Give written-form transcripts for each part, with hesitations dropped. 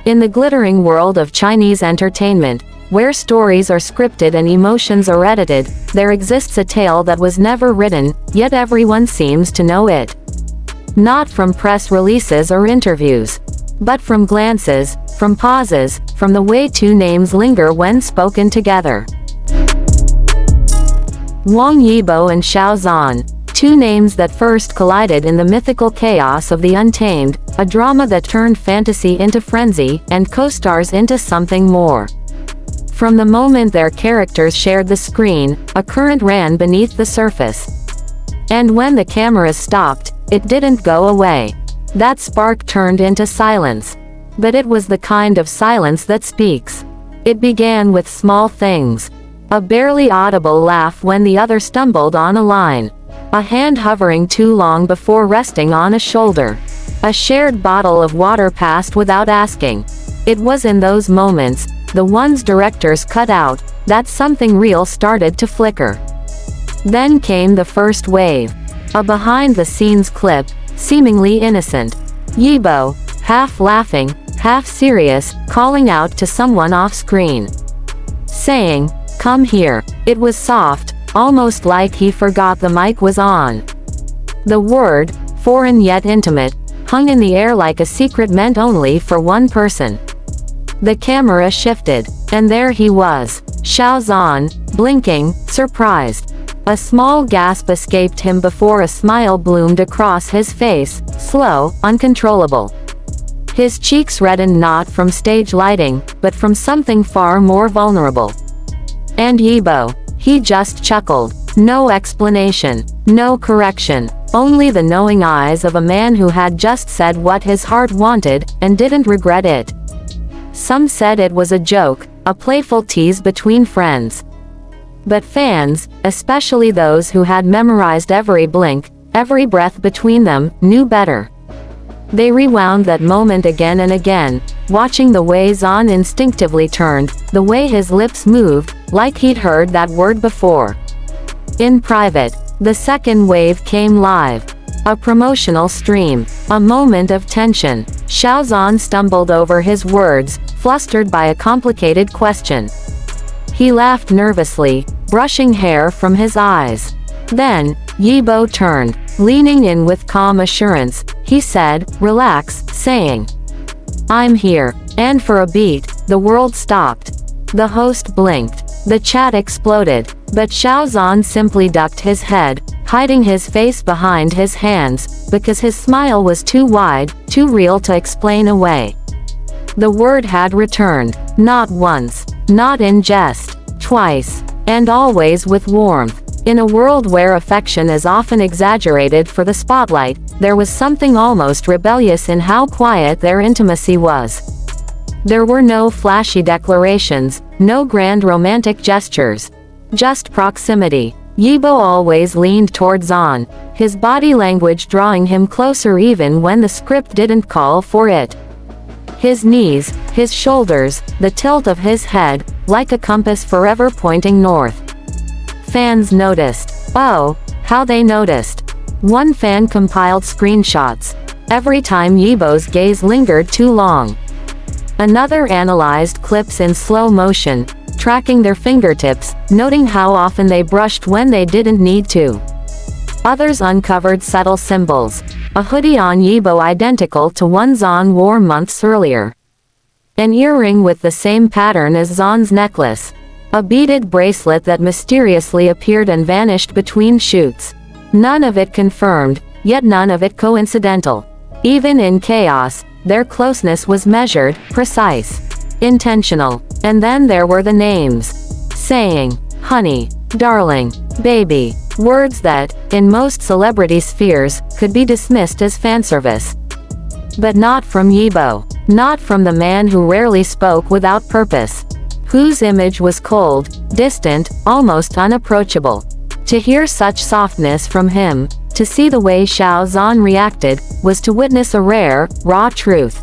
In the glittering world of Chinese entertainment, where stories are scripted and emotions are edited, there exists a tale that was never written, yet everyone seems to know it. Not from press releases or interviews, but from glances, from pauses, from the way two names linger when spoken together. Wang Yibo and Xiao Zhan, two names that first collided in the mythical chaos of the Untamed, a drama that turned fantasy into frenzy, and co-stars into something more. From the moment their characters shared the screen, a current ran beneath the surface. And when the cameras stopped, it didn't go away. That spark turned into silence. But it was the kind of silence that speaks. It began with small things. A barely audible laugh when the other stumbled on a line. A hand hovering too long before resting on a shoulder. A shared bottle of water passed without asking. It was in those moments, the ones directors cut out, that something real started to flicker. Then came the first wave. A behind-the-scenes clip, seemingly innocent. Yibo, half laughing, half serious, calling out to someone off-screen. Saying, "Come here." It was soft, almost like he forgot the mic was on. The word, foreign yet intimate, hung in the air like a secret meant only for one person. The camera shifted, and there he was, Xiao Zhan, blinking, surprised. A small gasp escaped him before a smile bloomed across his face, slow, uncontrollable. His cheeks reddened not from stage lighting, but from something far more vulnerable. And Yibo, he just chuckled. No explanation, no correction, only the knowing eyes of a man who had just said what his heart wanted, and didn't regret it. Some said it was a joke, a playful tease between friends. But fans, especially those who had memorized every blink, every breath between them, knew better. They rewound that moment again and again, watching the way Zhan instinctively turned, the way his lips moved, like he'd heard that word before. In private, the second wave came live. A promotional stream. A moment of tension. Xiao Zhan stumbled over his words, flustered by a complicated question. He laughed nervously, brushing hair from his eyes. Then, Yibo turned. Leaning in with calm assurance, he said, "Relax," saying, "I'm here." And for a beat, the world stopped. The host blinked. The chat exploded. But Xiao Zhan simply ducked his head, hiding his face behind his hands, because his smile was too wide, too real to explain away. The word had returned. Not once. Not in jest. Twice. And always with warmth. In a world where affection is often exaggerated for the spotlight, there was something almost rebellious in how quiet their intimacy was. There were no flashy declarations, no grand romantic gestures. Just proximity. Yibo always leaned toward Zhan, his body language drawing him closer even when the script didn't call for it. His knees, his shoulders, the tilt of his head, like a compass forever pointing north. Fans noticed. Oh, how they noticed. One fan compiled screenshots. Every time Yibo's gaze lingered too long. Another analyzed clips in slow motion, tracking their fingertips, noting how often they brushed when they didn't need to. Others uncovered subtle symbols. A hoodie on Yibo identical to one Zhan wore months earlier. An earring with the same pattern as Zhan's necklace. A beaded bracelet that mysteriously appeared and vanished between shoots. None of it confirmed, yet none of it coincidental. Even in chaos, their closeness was measured, precise, intentional. And then there were the names. Saying, honey, darling, baby. Words that, in most celebrity spheres, could be dismissed as fanservice. But not from Yibo. Not from the man who rarely spoke without purpose. Whose image was cold, distant, almost unapproachable. To hear such softness from him, to see the way Xiao Zhan reacted, was to witness a rare, raw truth.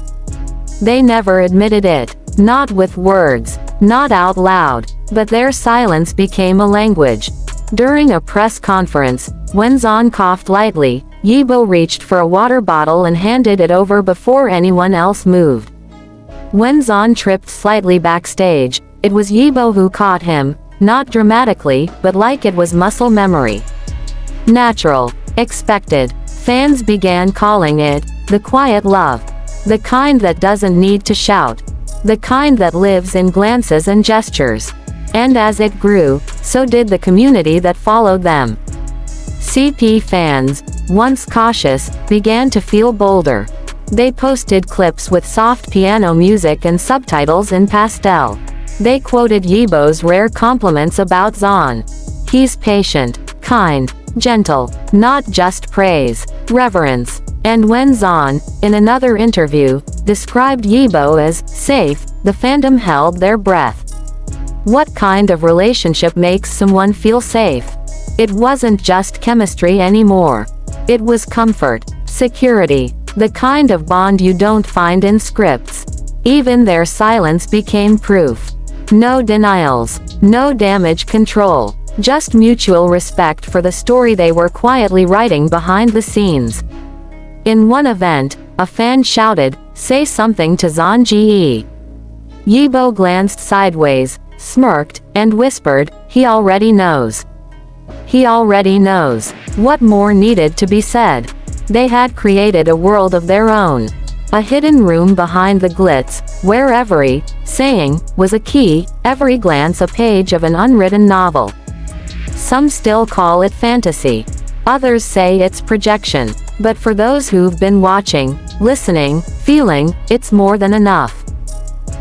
They never admitted it. Not with words. Not out loud. But their silence became a language. During a press conference, when Zhan coughed lightly, Yibo reached for a water bottle and handed it over before anyone else moved. When Zhan tripped slightly backstage, it was Yibo who caught him, not dramatically, but like it was muscle memory. Natural. Expected. Fans began calling it, the quiet love. The kind that doesn't need to shout. The kind that lives in glances and gestures. And as it grew, so did the community that followed them. CP fans, once cautious, began to feel bolder. They posted clips with soft piano music and subtitles in pastel. They quoted Yibo's rare compliments about Zhan. He's patient, kind, gentle, not just praise, reverence. And when Zhan, in another interview, described Yibo as safe, the fandom held their breath. What kind of relationship makes someone feel safe? It wasn't just chemistry anymore. It was comfort, security, the kind of bond you don't find in scripts. Even their silence became proof. No denials, no damage control, just mutual respect for the story they were quietly writing behind the scenes. In one event, a fan shouted, "Say something to Zhan Ji." Yibo glanced sideways, smirked, and whispered, "He already knows. He already knows." What more needed to be said? They had created a world of their own. A hidden room behind the glitz, where every saying was a key, every glance a page of an unwritten novel. Some still call it fantasy. Others say it's projection. But for those who've been watching, listening, feeling, it's more than enough.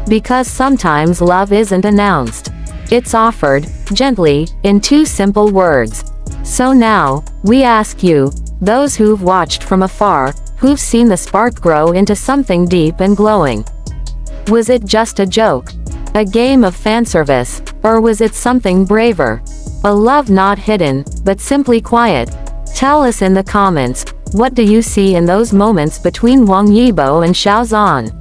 Because sometimes love isn't announced. It's offered, gently, in two simple words. So now, we ask you, those who've watched from afar, who've seen the spark grow into something deep and glowing. Was it just a joke? A game of fanservice? Or was it something braver? A love not hidden, but simply quiet? Tell us in the comments, what do you see in those moments between Wang Yibo and Xiao Zhan?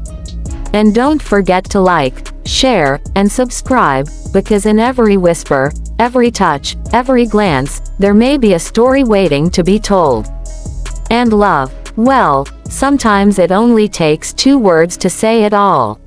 And don't forget to like, share, and subscribe, because in every whisper, every touch, every glance, there may be a story waiting to be told. And love, well, sometimes it only takes two words to say it all.